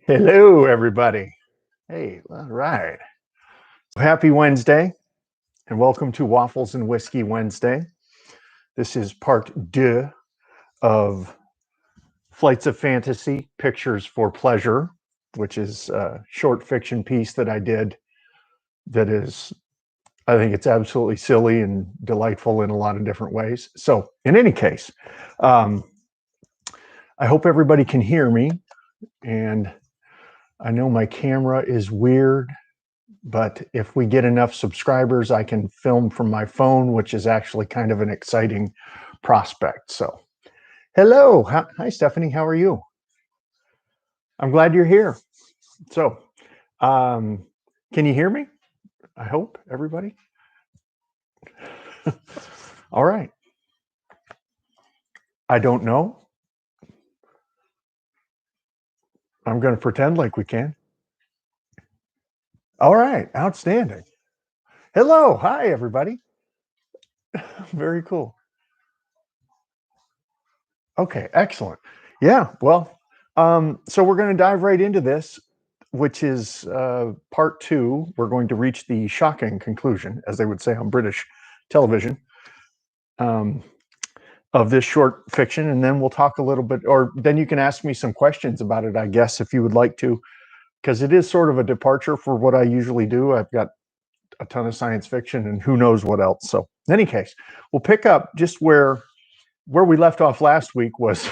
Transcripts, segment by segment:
Hello, everybody. Hey, all right. Happy Wednesday, and welcome to Waffles and Whiskey Wednesday. This is part deux of Flights of Fantasy, Pictures for Pleasure, which is a short fiction piece that I did that is, I think it's absolutely silly and delightful in a lot of different ways. So, in any case, I hope everybody can hear me, and I know my camera is weird, but if we get enough subscribers, I can film from my phone, which is actually kind of an exciting prospect. So, hello. Hi, Stephanie. How are you? I'm glad you're here. So, can you hear me? I hope, everybody. All right. I don't know. I'm going to pretend like we can. All right. Outstanding. Hello. Hi, everybody. Very cool. Okay. Excellent. Yeah. Well, so we're going to dive right into this, which is part two. We're going to reach the shocking conclusion, as they would say on British television, of this short fiction. And then we'll talk a little bit, or then you can ask me some questions about it, I guess, if you would like to, because it is sort of a departure for what I usually do. I've got a ton of science fiction and who knows what else. So in any case, we'll pick up just where we left off last week was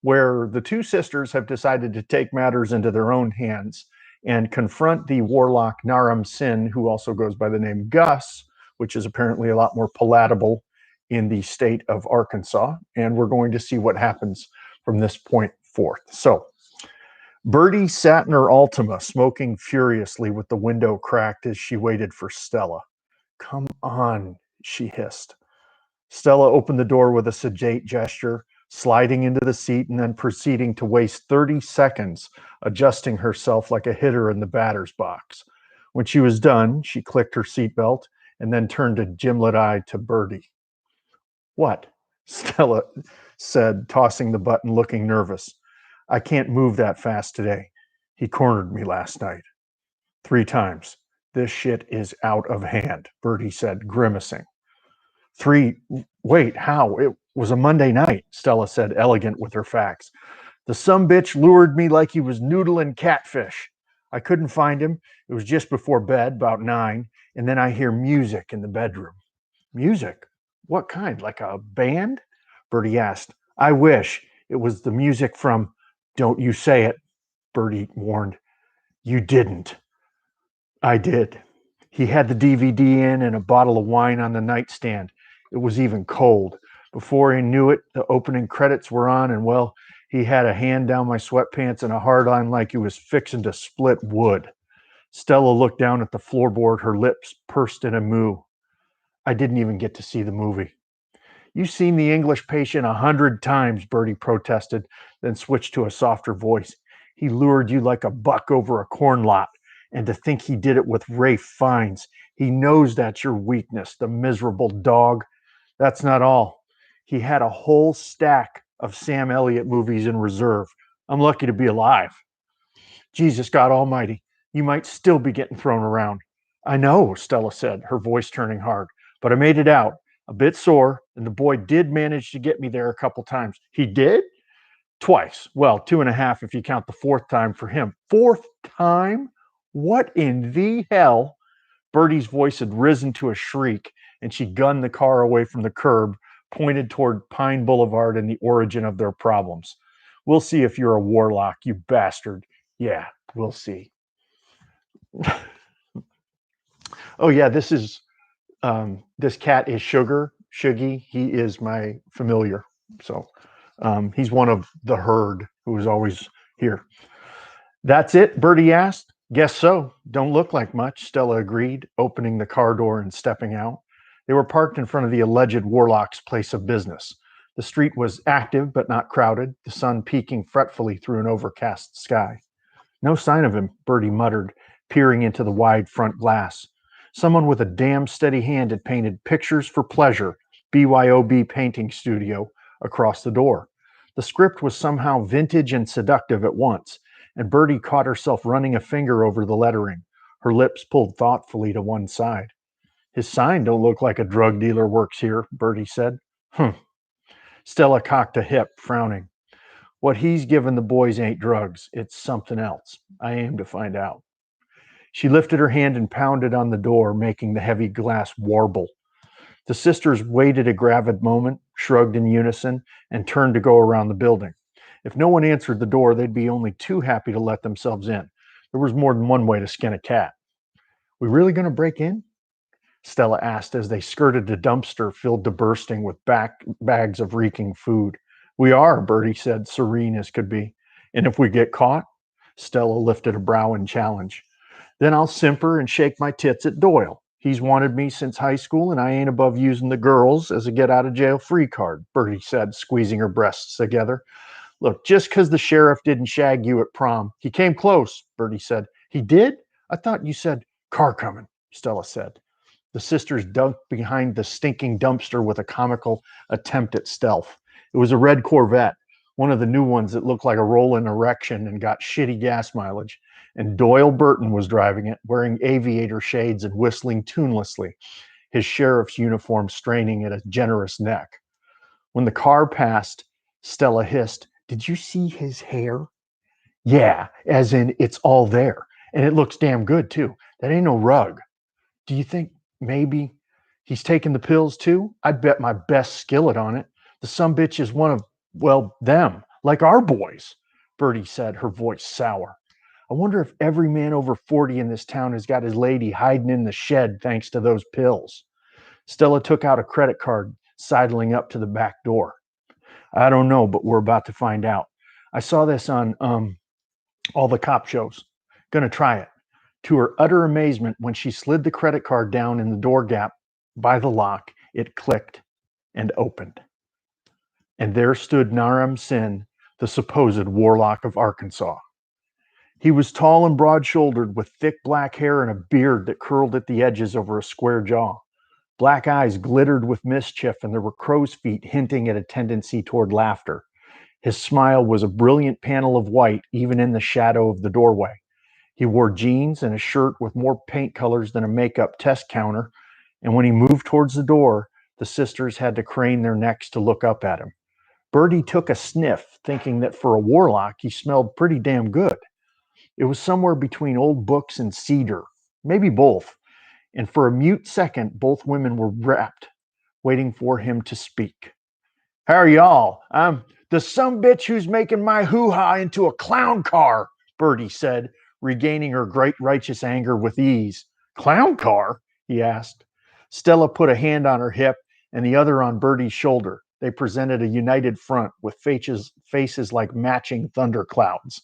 where the two sisters have decided to take matters into their own hands and confront the warlock Naram Sin, who also goes by the name Gus, which is apparently a lot more palatable in the state of Arkansas. And we're going to see what happens from this point forth. So Birdie sat in her Altima, smoking furiously with the window cracked as she waited for Stella. Come on, she hissed. Stella opened the door with a sedate gesture, sliding into the seat and then proceeding to waste 30 seconds adjusting herself like a hitter in the batter's box. When she was done, she clicked her seatbelt and then turned a gimlet-eyed to Birdie. What? Stella said, tossing the button, looking nervous. I can't move that fast today. He cornered me last night. 3 times. This shit is out of hand, Birdie said, grimacing. 3, wait, how? It was a Monday night, Stella said, elegant with her facts. The sumbitch lured me like he was noodling catfish. I couldn't find him. It was just before bed, about 9, and then I hear music in the bedroom. Music? What kind? Like a band? Birdie asked. I wish. It was the music from Don't You Say It, Birdie warned. You didn't. I did. He had the DVD in and a bottle of wine on the nightstand. It was even cold. Before he knew it, the opening credits were on, and well, he had a hand down my sweatpants and a hard on like he was fixing to split wood. Stella looked down at the floorboard, her lips pursed in a moo. I didn't even get to see the movie. You've seen The English Patient 100 times, Birdie protested, then switched to a softer voice. He lured you like a buck over a corn lot. And to think he did it with Rafe Fiennes. He knows that's your weakness, the miserable dog. That's not all. He had a whole stack of Sam Elliott movies in reserve. I'm lucky to be alive. Jesus God Almighty, you might still be getting thrown around. I know, Stella said, her voice turning hard, but I made it out, a bit sore, and the boy did manage to get me there a couple times. He did? Twice. Well, 2.5 if you count the 4th time for him. 4th time? What in the hell? Birdie's voice had risen to a shriek, and she gunned the car away from the curb, pointed toward Pine Boulevard and the origin of their problems. We'll see if you're a warlock, you bastard. Yeah, we'll see. Oh, yeah, this cat is Sugar, Shuggy. He is my familiar. So he's one of the herd who is always here. That's it? Birdie asked. Guess so. Don't look like much, Stella agreed, opening the car door and stepping out. They were parked in front of the alleged warlock's place of business. The street was active but not crowded, the sun peeking fretfully through an overcast sky. No sign of him, Birdie muttered, peering into the wide front glass. Someone with a damn steady hand had painted Pictures for Pleasure, BYOB Painting Studio, across the door. The script was somehow vintage and seductive at once. and Bertie caught herself running a finger over the lettering, her lips pulled thoughtfully to one side. His sign don't look like a drug dealer works here, Bertie said. Humph. Stella cocked a hip, frowning. What he's given the boys ain't drugs. It's something else. I aim to find out. She lifted her hand and pounded on the door, making the heavy glass warble. The sisters waited a gravid moment, shrugged in unison, and turned to go around the building. If no one answered the door, they'd be only too happy to let themselves in. There was more than one way to skin a cat. We really going to break in? Stella asked as they skirted the dumpster filled to bursting with bags of reeking food. We are, Bertie said, serene as could be. And if we get caught? Stella lifted a brow in challenge. Then I'll simper and shake my tits at Doyle. He's wanted me since high school, and I ain't above using the girls as a get-out-of-jail-free card, Bertie said, squeezing her breasts together. Look, just because the sheriff didn't shag you at prom. He came close, Bertie said. He did? I thought you said, car coming, Stella said. The sisters ducked behind the stinking dumpster with a comical attempt at stealth. It was a red Corvette, one of the new ones that looked like a rolling erection and got shitty gas mileage. And Doyle Burton was driving it, wearing aviator shades and whistling tunelessly, his sheriff's uniform straining at a generous neck. When the car passed, Stella hissed, Did you see his hair? Yeah, as in it's all there. And it looks damn good, too. That ain't no rug. Do you think maybe he's taking the pills, too? I'd bet my best skillet on it. The sumbitch is one of, well, them, like our boys, Bertie said, her voice sour. I wonder if every man over 40 in this town has got his lady hiding in the shed thanks to those pills. Stella took out a credit card, sidling up to the back door. I don't know, but we're about to find out. I saw this on all the cop shows. Gonna try it. To her utter amazement, when she slid the credit card down in the door gap by the lock, it clicked and opened. And there stood Naram Sin, the supposed warlock of Arkansas. He was tall and broad-shouldered, with thick black hair and a beard that curled at the edges over a square jaw. Black eyes glittered with mischief, and there were crow's feet hinting at a tendency toward laughter. His smile was a brilliant panel of white, even in the shadow of the doorway. He wore jeans and a shirt with more paint colors than a makeup test counter, and when he moved towards the door, the sisters had to crane their necks to look up at him. Bertie took a sniff, thinking that for a warlock, he smelled pretty damn good. It was somewhere between old books and cedar, maybe both, and for a mute second, both women were rapt, waiting for him to speak. How are y'all? I'm the sumbitch who's making my hoo-ha into a clown car, Bertie said, regaining her great righteous anger with ease. Clown car? He asked. Stella put a hand on her hip and the other on Bertie's shoulder. They presented a united front with faces like matching thunderclouds.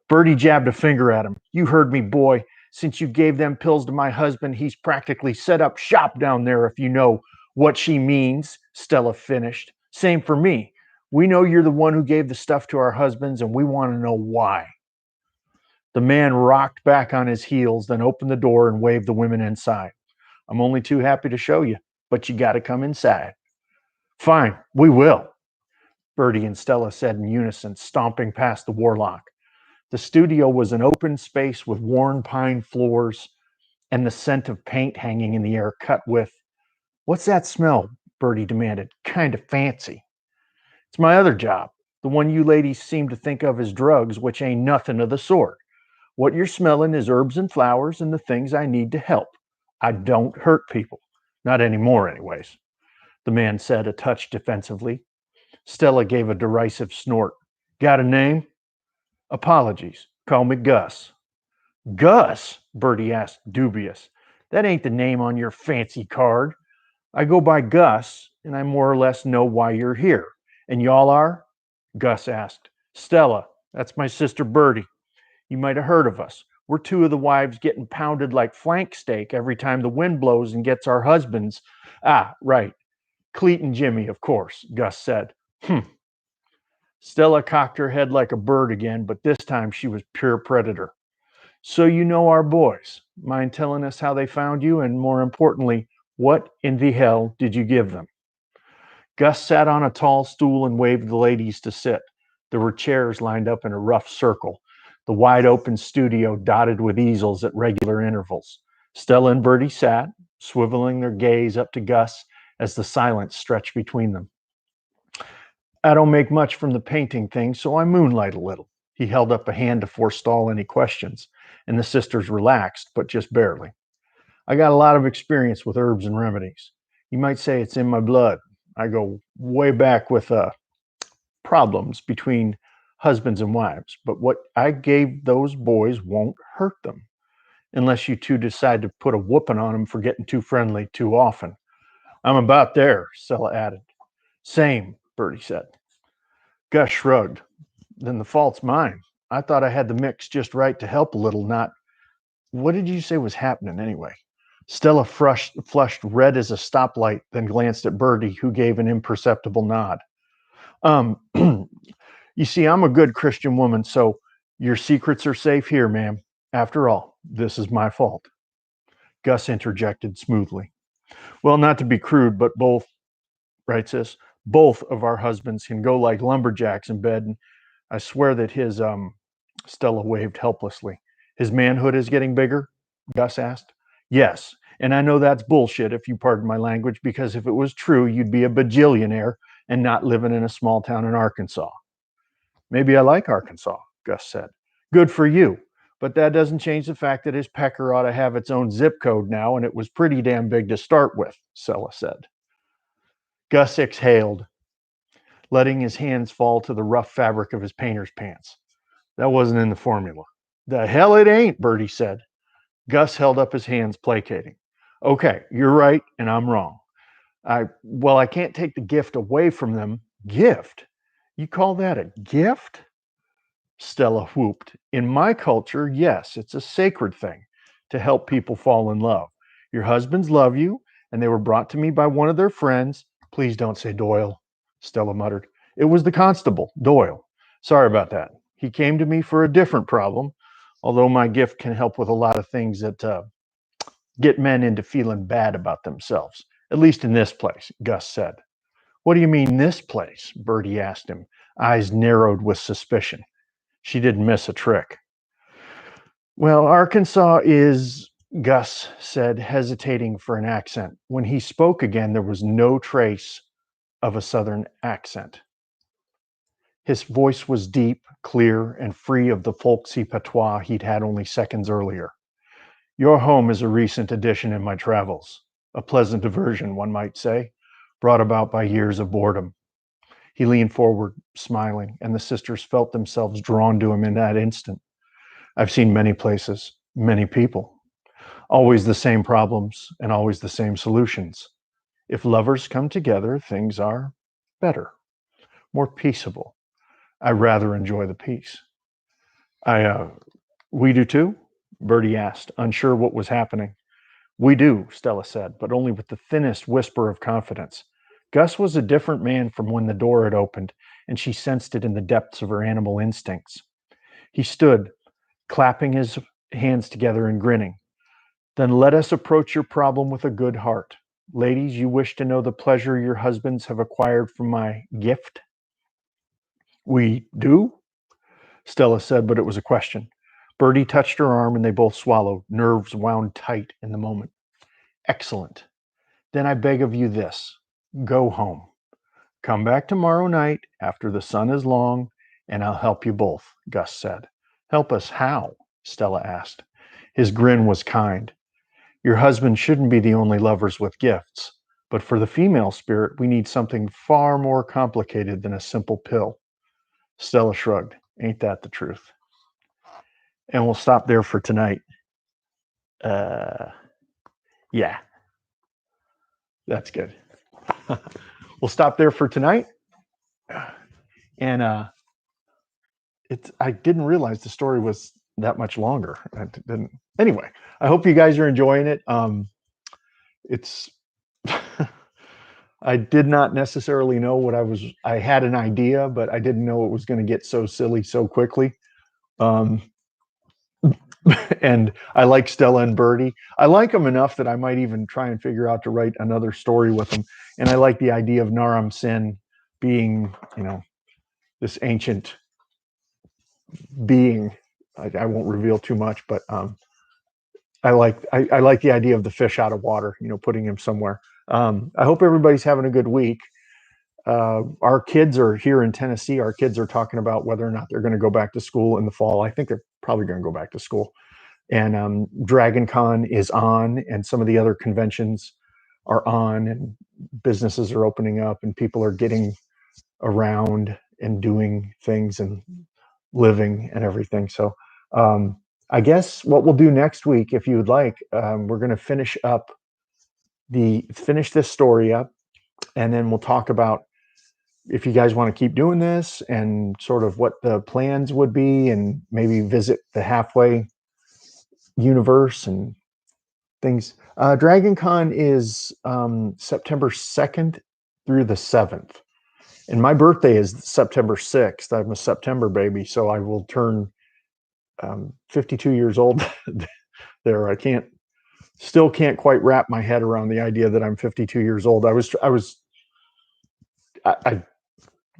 Bertie jabbed a finger at him. You heard me, boy. Since you gave them pills to my husband, he's practically set up shop down there, if you know what she means, Stella finished. Same for me. We know you're the one who gave the stuff to our husbands, and we want to know why. The man rocked back on his heels, then opened the door and waved the women inside. I'm only too happy to show you, but you got to come inside. Fine, we will, Bertie and Stella said in unison, stomping past the warlock. The studio was an open space with worn pine floors and the scent of paint hanging in the air cut with, What's that smell? Bertie demanded. Kind of fancy. It's my other job, the one you ladies seem to think of as drugs, which ain't nothing of the sort. What you're smelling is herbs and flowers and the things I need to help. I don't hurt people. Not anymore, anyways, the man said, a touch defensively. Stella gave a derisive snort. Got a name? Apologies. Call me Gus. Gus? Bertie asked, dubious. That ain't the name on your fancy card. I go by Gus, and I more or less know why you're here. And y'all are? Gus asked. Stella, that's my sister Bertie. You might have heard of us. We're two of the wives getting pounded like flank steak every time the wind blows and gets our husbands. Ah, right. Cleet and Jimmy, of course, Gus said. Stella cocked her head like a bird again, but this time she was pure predator. So you know our boys. Mind telling us how they found you, and more importantly, what in the hell did you give them? Gus sat on a tall stool and waved the ladies to sit. There were chairs lined up in a rough circle, the wide open studio dotted with easels at regular intervals. Stella and Bertie sat, swiveling their gaze up to Gus as the silence stretched between them. I don't make much from the painting thing, so I moonlight a little. He held up a hand to forestall any questions, and the sisters relaxed, but just barely. I got a lot of experience with herbs and remedies. You might say it's in my blood. I go way back with problems between husbands and wives, but what I gave those boys won't hurt them, unless you two decide to put a whooping on them for getting too friendly too often. I'm about there, Stella added. Same, Bertie said. Gus shrugged. Then the fault's mine. I thought I had the mix just right to help a little, not. What did you say was happening anyway? Stella flushed red as a stoplight, then glanced at Bertie, who gave an imperceptible nod. You see, I'm a good Christian woman, so your secrets are safe here, ma'am. After all, this is my fault. Gus interjected smoothly. Well, not to be crude, but both, right, sis? Both of our husbands can go like lumberjacks in bed, and I swear that his, Stella waved helplessly. His manhood is getting bigger? Gus asked. Yes, and I know that's bullshit, if you pardon my language, because if it was true, you'd be a bajillionaire and not living in a small town in Arkansas. Maybe I like Arkansas, Gus said. Good for you, but that doesn't change the fact that his pecker ought to have its own zip code now, and it was pretty damn big to start with, Stella said. Gus exhaled, letting his hands fall to the rough fabric of his painter's pants. That wasn't in the formula. The hell it ain't, Bertie said. Gus held up his hands, placating. Okay, you're right, and I'm wrong. I can't take the gift away from them. Gift? You call that a gift? Stella whooped. In my culture, yes, it's a sacred thing to help people fall in love. Your husbands love you, and they were brought to me by one of their friends. Please don't say Doyle, Stella muttered. It was the constable, Doyle. Sorry about that. He came to me for a different problem, although my gift can help with a lot of things that get men into feeling bad about themselves, at least in this place, Gus said. What do you mean, this place? Bertie asked him, eyes narrowed with suspicion. She didn't miss a trick. Well, Arkansas is, Gus said, hesitating for an accent. When he spoke again, there was no trace of a southern accent. His voice was deep, clear, and free of the folksy patois he'd had only seconds earlier. Your home is a recent addition in my travels, a pleasant diversion, one might say, brought about by years of boredom. He leaned forward, smiling, and the sisters felt themselves drawn to him in that instant. I've seen many places, many people, always the same problems and always the same solutions. If lovers come together, things are better, more peaceable. I rather enjoy the peace. We do too? Bertie asked, unsure what was happening. We do, Stella said, but only with the thinnest whisper of confidence. Gus was a different man from when the door had opened, and she sensed it in the depths of her animal instincts. He stood, clapping his hands together and grinning. Then let us approach your problem with a good heart. Ladies, you wish to know the pleasure your husbands have acquired from my gift? We do, Stella said, but it was a question. Bertie touched her arm and they both swallowed, nerves wound tight in the moment. Excellent. Then I beg of you this. Go home. Come back tomorrow night after the sun is long, and I'll help you both, Gus said. Help us how? Stella asked. His grin was kind. Your husband shouldn't be the only lovers with gifts, but for the female spirit, we need something far more complicated than a simple pill. Stella shrugged. Ain't that the truth? And we'll stop there for tonight. Yeah, that's good. We'll stop there for tonight. And I didn't realize the story was that much longer. Anyway, I hope you guys are enjoying it. It's I did not necessarily know what I had an idea, but I didn't know it was going to get so silly so quickly. And I like Stella and Bertie. I like them enough that I might even try and figure out to write another story with them. And I like the idea of Naram Sin being, this ancient being. I won't reveal too much, but I like the idea of the fish out of water, putting him somewhere. I hope everybody's having a good week. Our kids are here in Tennessee. Our kids are talking about whether or not they're going to go back to school in the fall. I think they're probably going to go back to school. And Dragon Con is on, and some of the other conventions are on, and businesses are opening up, and people are getting around and doing things and living and everything. So I guess what we'll do next week, if you would like, we're going to finish this story up, and then we'll talk about if you guys want to keep doing this and sort of what the plans would be, and maybe visit the halfway universe and things. Dragon Con is September 2nd through the 7th. And my birthday is September 6th. I'm a September baby, so I will turn 52 years old there. I still can't quite wrap my head around the idea that I'm 52 years old. I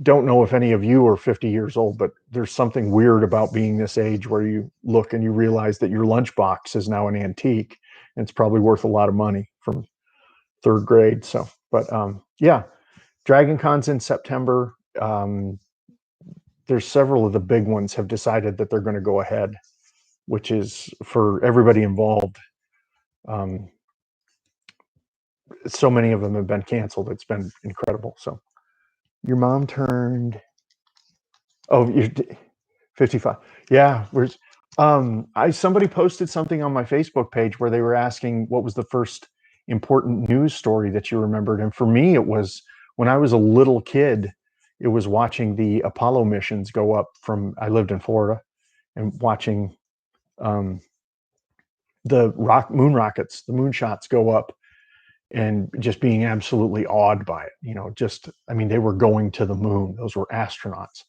don't know if any of you are 50 years old, but there's something weird about being this age where you look and you realize that your lunchbox is now an antique, and it's probably worth a lot of money from third grade. So, but yeah, Dragon Con's in September. There's several of the big ones have decided that they're going to go ahead, which is for everybody involved. So many of them have been canceled. It's been incredible. So your mom turned, you're 55. Yeah. Somebody posted something on my Facebook page where they were asking what was the first important news story that you remembered. And for me, it was when I was a little kid, it was watching the Apollo missions go up I lived in Florida, and watching the moon rockets, the moonshots go up, and just being absolutely awed by it. They were going to the moon. Those were astronauts.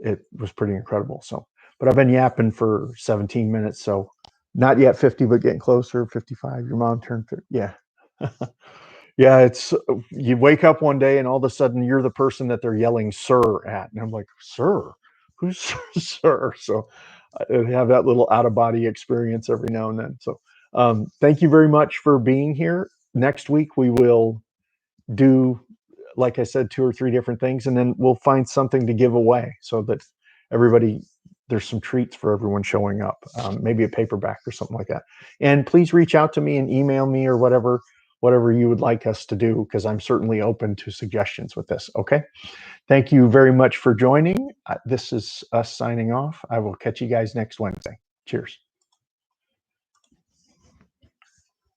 It was pretty incredible. So, but I've been yapping for 17 minutes. So not yet 50, but getting closer. 55. Your mom turned 50. Yeah. Yeah. You wake up one day and all of a sudden you're the person that they're yelling sir at. And I'm like, sir, who's sir? So I have that little out of body experience every now and then. So thank you very much for being here. Next week, we will do, like I said, 2 or 3 different things, and then we'll find something to give away so that there's some treats for everyone showing up, maybe a paperback or something like that. And please reach out to me and email me or whatever you would like us to do, because I'm certainly open to suggestions with this. Okay. Thank you very much for joining. This is us signing off. I will catch you guys next Wednesday. Cheers.